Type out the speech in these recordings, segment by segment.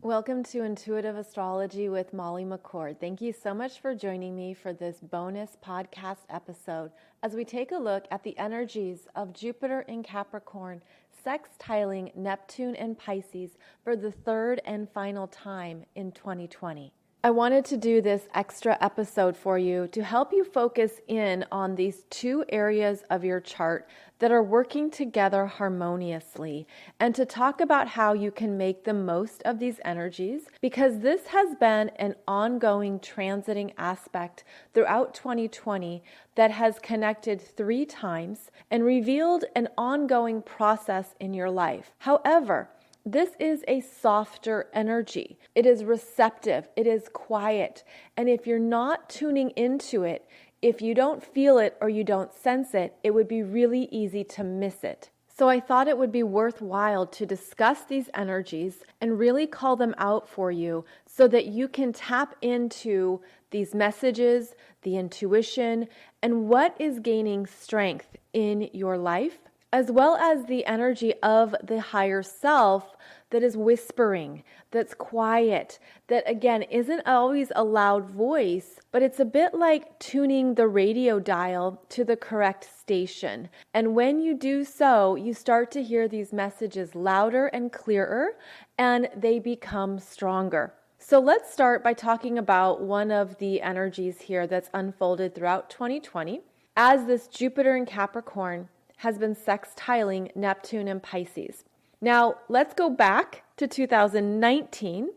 Welcome to Intuitive Astrology with Molly McCord. Thank you so much for joining me for this bonus podcast episode as we take a look at the energies of Jupiter in Capricorn sextiling Neptune in Pisces for the third and final time in 2020. I wanted to do this extra episode for you to help you focus in on these two areas of your chart that are working together harmoniously and to talk about how you can make the most of these energies, because this has been an ongoing transiting aspect throughout 2020 that has connected 3 times and revealed an ongoing process in your life. However, this is a softer energy. It is receptive. It is quiet. And if you're not tuning into it, if you don't feel it or you don't sense it, it would be really easy to miss it. So I thought it would be worthwhile to discuss these energies and really call them out for you so that you can tap into these messages, the intuition, and what is gaining strength in your life, as well as the energy of the higher self that is whispering, that's quiet, that again isn't always a loud voice, but it's a bit like tuning the radio dial to the correct station. And when you do so, you start to hear these messages louder and clearer, and they become stronger. So let's start by talking about one of the energies here that's unfolded throughout 2020 as this Jupiter in Capricorn has been sextiling Neptune and Pisces. Now, let's go back to 2019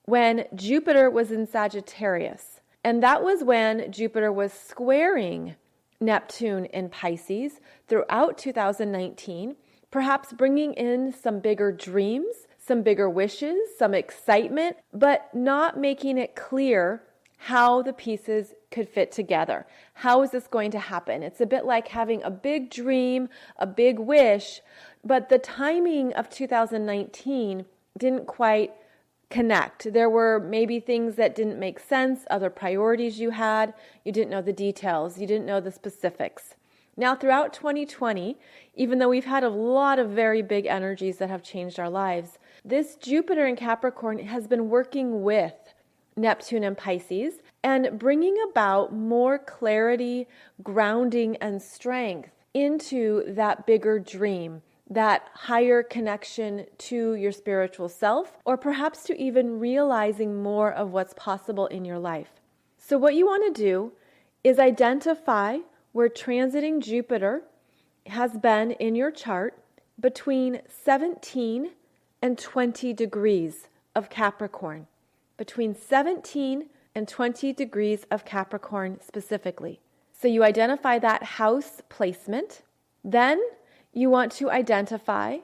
when Jupiter was in Sagittarius. And that was when Jupiter was squaring Neptune in Pisces throughout 2019, perhaps bringing in some bigger dreams, some bigger wishes, some excitement, but not making it clear how the pieces could fit together. How is this going to happen? It's a bit like having a big dream, a big wish, but the timing of 2019 didn't quite connect. There were maybe things that didn't make sense, other priorities you had. You didn't know the details. You didn't know the specifics. Now, throughout 2020, even though we've had a lot of very big energies that have changed our lives, this Jupiter in Capricorn has been working with Neptune and Pisces and bringing about more clarity, grounding, and strength into that bigger dream, that higher connection to your spiritual self, or perhaps to even realizing more of what's possible in your life. So what you want to do is identify where transiting Jupiter has been in your chart between 17 and 20 degrees of Capricorn. Between 17 and 20 degrees of Capricorn specifically. So you identify that house placement. Then you want to identify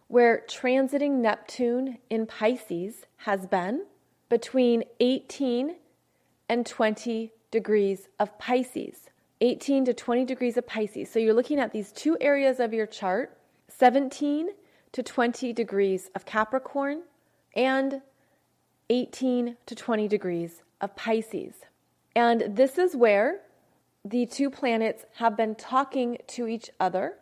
where transiting Neptune in Pisces has been between 18 and 20 degrees of Pisces. 18 to 20 degrees of Pisces. So you're looking at these two areas of your chart, 17 to 20 degrees of Capricorn and 18 to 20 degrees of Pisces. And this is where the two planets have been talking to each other,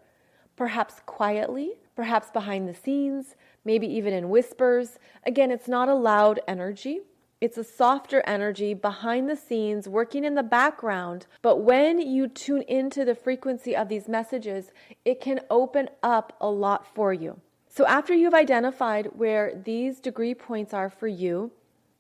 perhaps quietly, perhaps behind the scenes, maybe even in whispers. Again, it's not a loud energy. It's a softer energy behind the scenes, working in the background. But when you tune into the frequency of these messages, it can open up a lot for you. So after you've identified where these degree points are for you,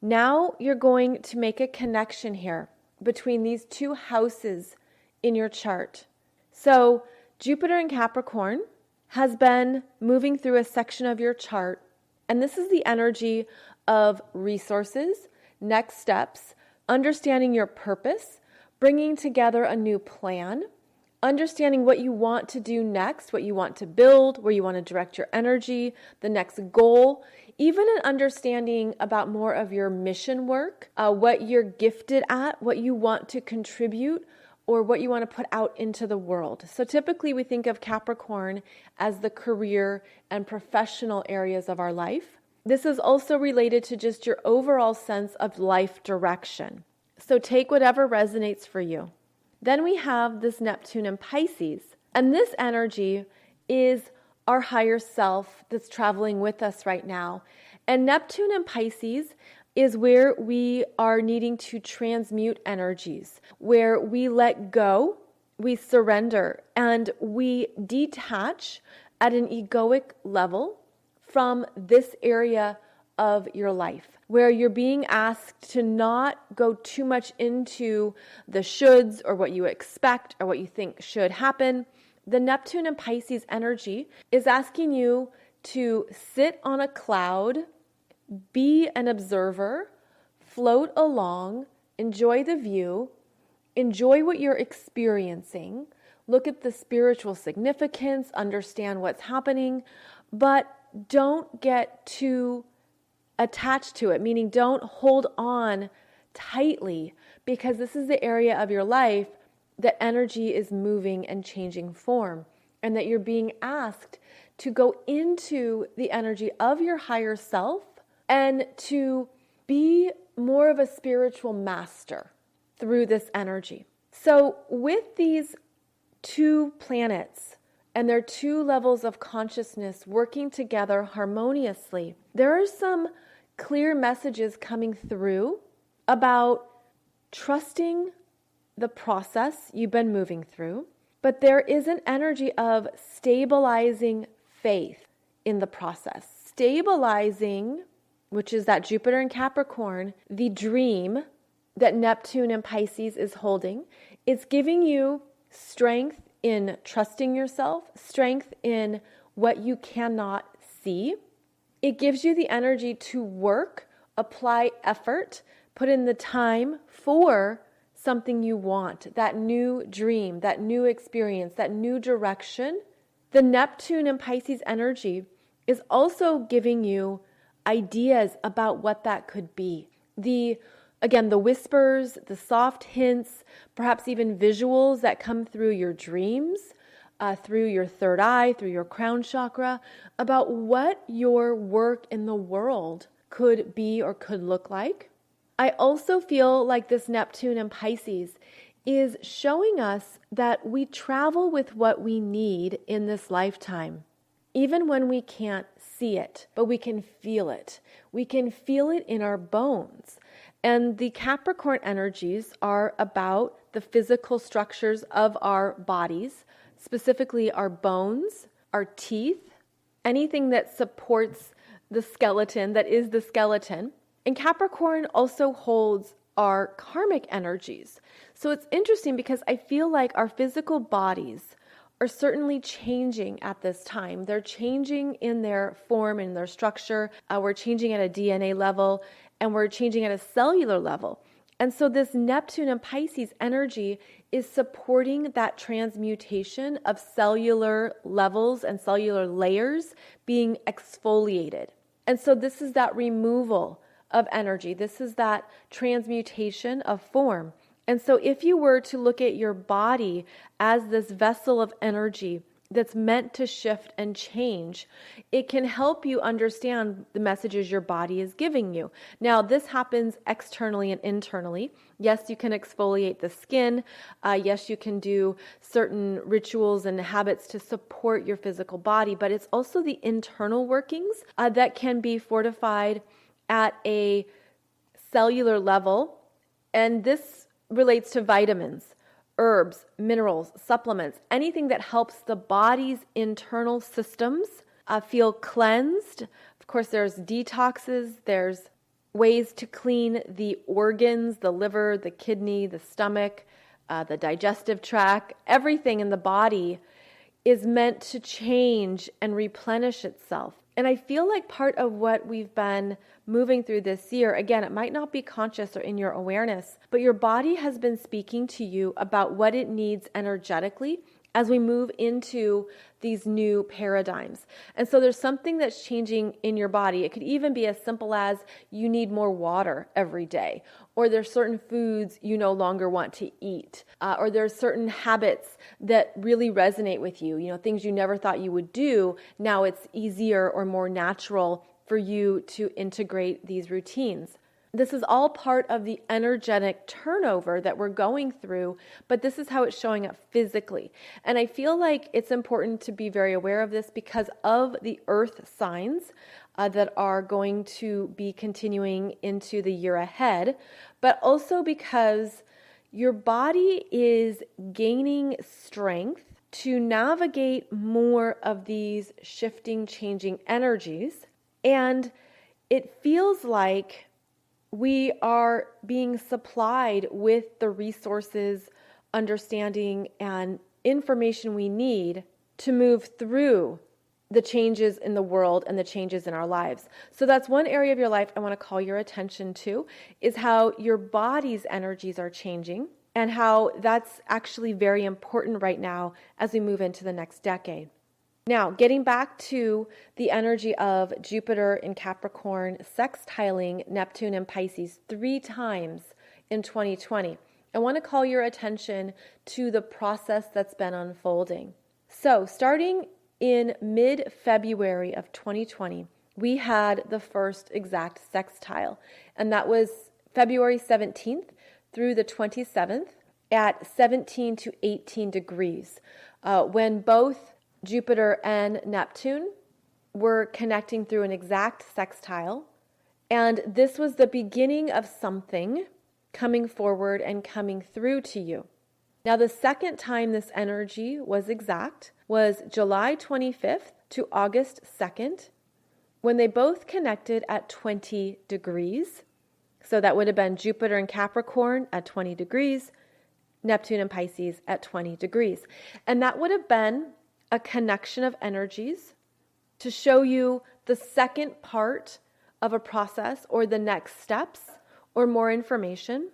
now you're going to make a connection here between these two houses in your chart. So Jupiter in Capricorn has been moving through a section of your chart, and this is the energy of resources, next steps, understanding your purpose, bringing together a new plan, understanding what you want to do next, what you want to build, where you want to direct your energy, the next goal, even an understanding about more of your mission work, what you're gifted at, what you want to contribute, or what you want to put out into the world. So typically we think of Capricorn as the career and professional areas of our life. This is also related to just your overall sense of life direction. So take whatever resonates for you. Then we have this Neptune in Pisces, and this energy is our higher self that's traveling with us right now. And Neptune in Pisces is where we are needing to transmute energies, where we let go, we surrender, and we detach at an egoic level from this area of your life, where you're being asked to not go too much into the shoulds or what you expect or what you think should happen. The Neptune and Pisces energy is asking you to sit on a cloud, be an observer, float along, enjoy the view, enjoy what you're experiencing, look at the spiritual significance, understand what's happening, but don't get too attached to it, meaning don't hold on tightly, because this is the area of your life that energy is moving and changing form, and that you're being asked to go into the energy of your higher self and to be more of a spiritual master through this energy. So with these two planets and their two levels of consciousness working together harmoniously, there are some clear messages coming through about trusting the process you've been moving through, but there is an energy of stabilizing faith in the process. Stabilizing, which is that Jupiter in Capricorn, the dream that Neptune in Pisces is holding. It's giving you strength in trusting yourself, strength in what you cannot see. It gives you the energy to work, apply effort, put in the time for something you want, that new dream, that new experience, that new direction. The Neptune and Pisces energy is also giving you ideas about what that could be. The whispers, the soft hints, perhaps even visuals that come through your dreams, through your third eye, through your crown chakra, about what your work in the world could be or could look like. I also feel like this Neptune and Pisces is showing us that we travel with what we need in this lifetime, even when we can't see it, but we can feel it. We can feel it in our bones. And the Capricorn energies are about the physical structures of our bodies, specifically our bones, our teeth, anything that supports the skeleton, that is the skeleton. And Capricorn also holds our karmic energies. So it's interesting because I feel like our physical bodies are certainly changing at this time. They're changing in their form and their structure. We're changing at a DNA level, and we're changing at a cellular level. And so this Neptune and Pisces energy is supporting that transmutation of cellular levels and cellular layers being exfoliated. And so this is that removal of energy. This is that transmutation of form. And so if you were to look at your body as this vessel of energy that's meant to shift and change, it can help you understand the messages your body is giving you. Now, this happens externally and internally. Yes, you can exfoliate the skin. Yes, you can do certain rituals and habits to support your physical body, but it's also the internal workings that can be fortified at a cellular level. And this relates to vitamins, herbs, minerals, supplements, anything that helps the body's internal systems feel cleansed. Of course, there's detoxes, there's ways to clean the organs, the liver, the kidney, the stomach, the digestive tract. Everything in the body is meant to change and replenish itself. And I feel like part of what we've been moving through this year, again, it might not be conscious or in your awareness, but your body has been speaking to you about what it needs energetically as we move into these new paradigms. And so there's something that's changing in your body. It could even be as simple as you need more water every day, or there's certain foods you no longer want to eat, or there's certain habits that really resonate with you, things you never thought you would do. Now it's easier or more natural for you to integrate these routines. This is all part of the energetic turnover that we're going through, but this is how it's showing up physically. And I feel like it's important to be very aware of this because of the earth signs that are going to be continuing into the year ahead, but also because your body is gaining strength to navigate more of these shifting, changing energies. And it feels like we are being supplied with the resources, understanding, and information we need to move through the changes in the world and the changes in our lives. So that's one area of your life I want to call your attention to, is how your body's energies are changing and how that's actually very important right now as we move into the next decade. Now, getting back to the energy of Jupiter in Capricorn sextiling Neptune and Pisces 3 times in 2020, I want to call your attention to the process that's been unfolding. So, starting in mid-February of 2020, we had the first exact sextile, and that was February 17th through the 27th at 17 to 18 degrees, when both Jupiter and Neptune were connecting through an exact sextile. And this was the beginning of something coming forward and coming through to you. Now, the second time this energy was exact was July 25th to August 2nd, when they both connected at 20 degrees. So that would have been Jupiter and Capricorn at 20 degrees, Neptune and Pisces at 20 degrees. And that would have been a connection of energies to show you the second part of a process or the next steps or more information.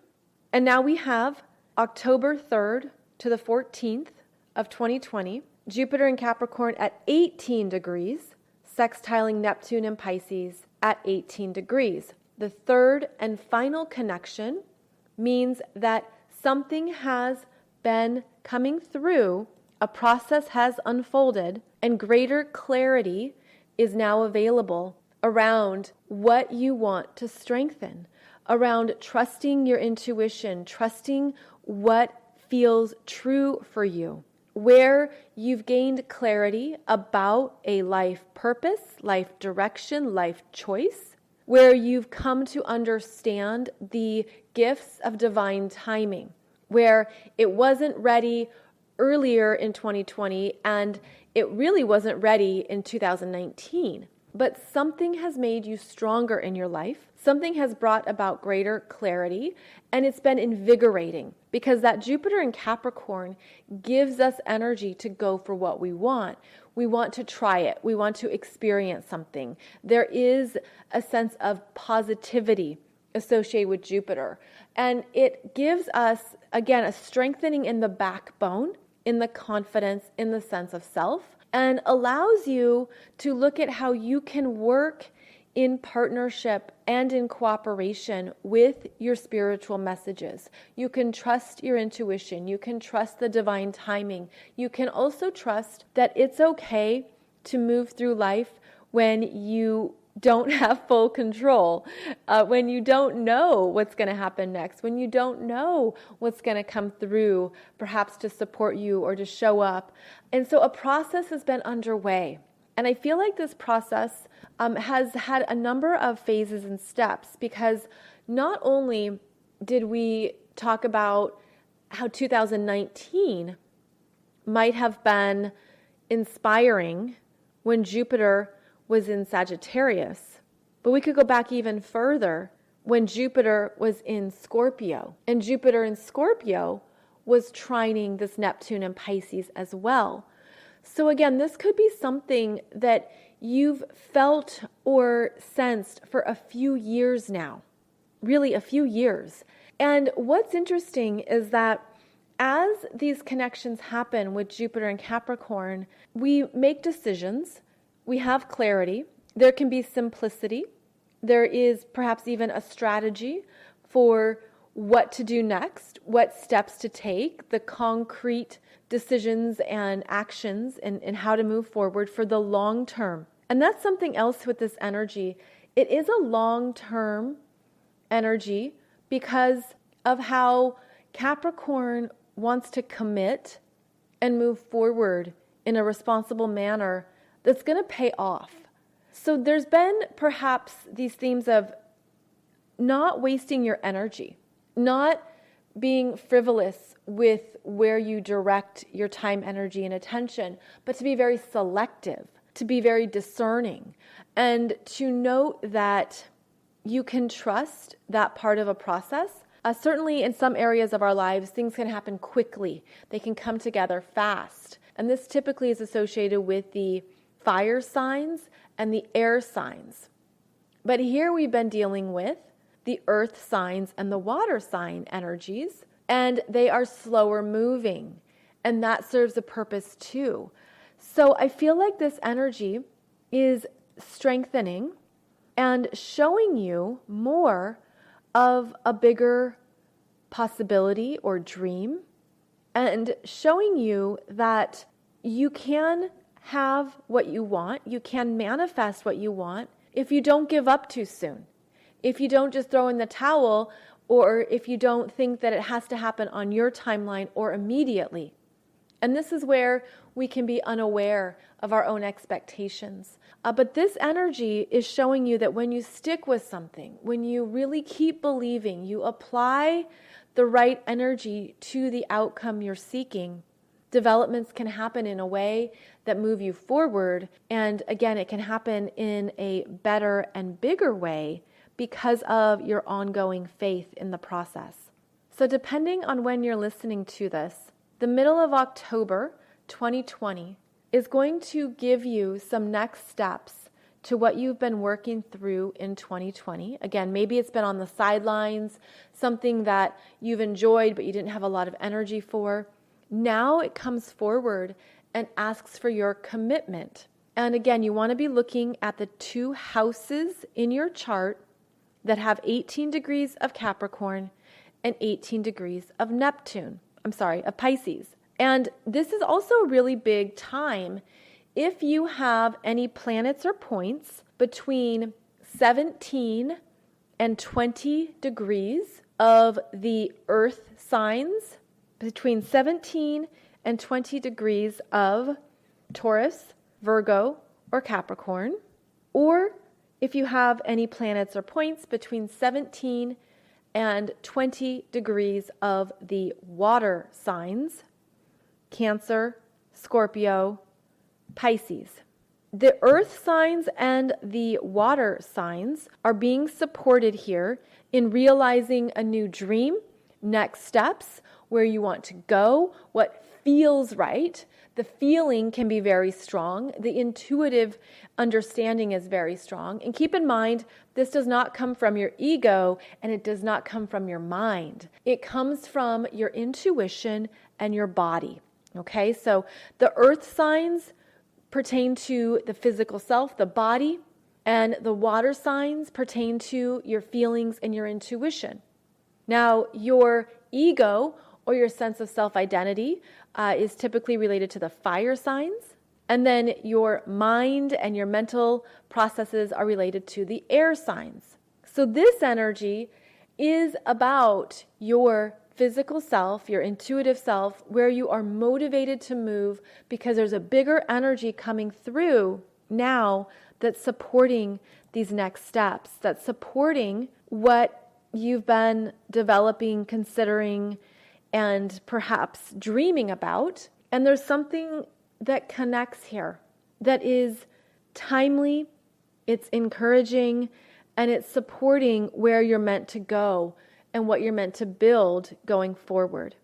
And now we have October 3rd to the 14th of 2020, Jupiter in Capricorn at 18 degrees, sextiling Neptune and Pisces at 18 degrees. The third and final connection means that something has been coming through. A process has unfolded and greater clarity is now available around what you want to strengthen, around trusting your intuition, trusting what feels true for you, where you've gained clarity about a life purpose, life direction, life choice, where you've come to understand the gifts of divine timing, where it wasn't ready earlier in 2020, and it really wasn't ready in 2019. But something has made you stronger in your life. Something has brought about greater clarity, and it's been invigorating because that Jupiter in Capricorn gives us energy to go for what we want. We want to try it. We want to experience something. There is a sense of positivity associated with Jupiter, and it gives us, again, a strengthening in the backbone, in the confidence, in the sense of self, and allows you to look at how you can work in partnership and in cooperation with your spiritual messages. You can trust your intuition. You can trust the divine timing. You can also trust that it's okay to move through life when you don't have full control, when you don't know what's going to happen next, when you don't know what's going to come through, perhaps to support you or to show up. And so a process has been underway. And I feel like this process has had a number of phases and steps, because not only did we talk about how 2019 might have been inspiring when Jupiter was in Sagittarius, but we could go back even further when Jupiter was in Scorpio. And Jupiter in Scorpio was trining this Neptune and Pisces as well. So again, this could be something that you've felt or sensed for a few years now, really a few years. And what's interesting is that as these connections happen with Jupiter and Capricorn, we make decisions, we have clarity, there can be simplicity, there is perhaps even a strategy for what to do next, what steps to take, the concrete decisions and actions and how to move forward for the long term. And that's something else with this energy. It is a long-term energy because of how Capricorn wants to commit and move forward in a responsible manner that's going to pay off. So there's been perhaps these themes of not wasting your energy, not being frivolous with where you direct your time, energy, and attention, but to be very selective, to be very discerning, and to note that you can trust that part of a process. Certainly in some areas of our lives, things can happen quickly. They can come together fast. And this typically is associated with the fire signs and the air signs. But here we've been dealing with the earth signs and the water sign energies, and they are slower moving. And that serves a purpose too. So I feel like this energy is strengthening and showing you more of a bigger possibility or dream, and showing you that you can have what you want, you can manifest what you want if you don't give up too soon, if you don't just throw in the towel, or if you don't think that it has to happen on your timeline or immediately. And this is where we can be unaware of our own expectations. But this energy is showing you that when you stick with something, when you really keep believing, you apply the right energy to the outcome you're seeking, developments can happen in a way that move you forward. And again, it can happen in a better and bigger way because of your ongoing faith in the process. So depending on when you're listening to this, the middle of October 2020 is going to give you some next steps to what you've been working through in 2020. Again, maybe it's been on the sidelines, something that you've enjoyed but you didn't have a lot of energy for. Now it comes forward and asks for your commitment. And again, you want to be looking at the 2 houses in your chart that have 18 degrees of Capricorn and 18 degrees of of Pisces. And this is also a really big time if you have any planets or points between 17 and 20 degrees of the earth signs, between 17 and 20 degrees of Taurus, Virgo, or Capricorn, or if you have any planets or points between 17 and 20 degrees of the water signs, Cancer, Scorpio, Pisces. The earth signs and the water signs are being supported here in realizing a new dream, next steps, where you want to go, what feels right. The feeling can be very strong. The intuitive understanding is very strong. And keep in mind, this does not come from your ego and it does not come from your mind. It comes from your intuition and your body. Okay, so the earth signs pertain to the physical self, the body, and the water signs pertain to your feelings and your intuition. Now, your ego or your sense of self-identity is typically related to the fire signs, and then your mind and your mental processes are related to the air signs. So this energy is about your physical self, your intuitive self, where you are motivated to move because there's a bigger energy coming through now that's supporting these next steps, that's supporting what you've been developing, considering, and perhaps dreaming about. And there's something that connects here that is timely, it's encouraging, and it's supporting where you're meant to go and what you're meant to build going forward.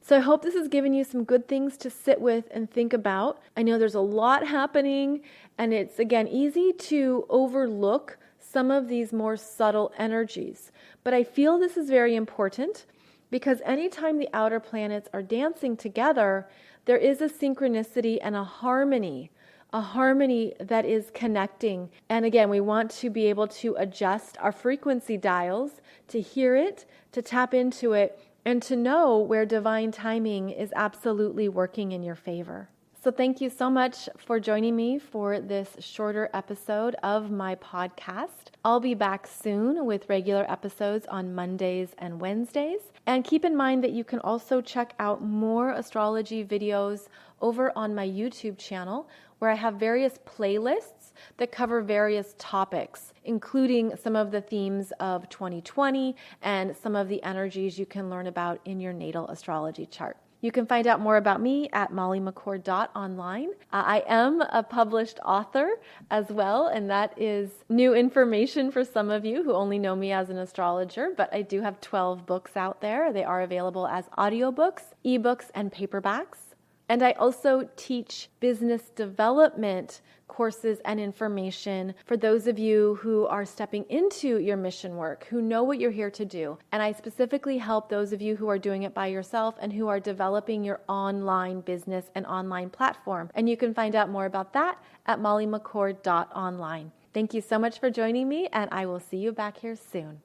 So I hope this has given you some good things to sit with and think about. I know there's a lot happening, and it's, again, easy to overlook some of these more subtle energies. But I feel this is very important because anytime the outer planets are dancing together, there is a synchronicity and a harmony that is connecting. And again, we want to be able to adjust our frequency dials to hear it, to tap into it, and to know where divine timing is absolutely working in your favor. So thank you so much for joining me for this shorter episode of my podcast. I'll be back soon with regular episodes on Mondays and Wednesdays. And keep in mind that you can also check out more astrology videos over on my YouTube channel, where I have various playlists that cover various topics, including some of the themes of 2020 and some of the energies you can learn about in your natal astrology chart. You can find out more about me at mollymccord.online. I am a published author as well, and that is new information for some of you who only know me as an astrologer, but I do have 12 books out there. They are available as audiobooks, ebooks, and paperbacks. And I also teach business development courses and information for those of you who are stepping into your mission work, who know what you're here to do. And I specifically help those of you who are doing it by yourself and who are developing your online business and online platform. And you can find out more about that at mollymccord.online. Thank you so much for joining me, and I will see you back here soon.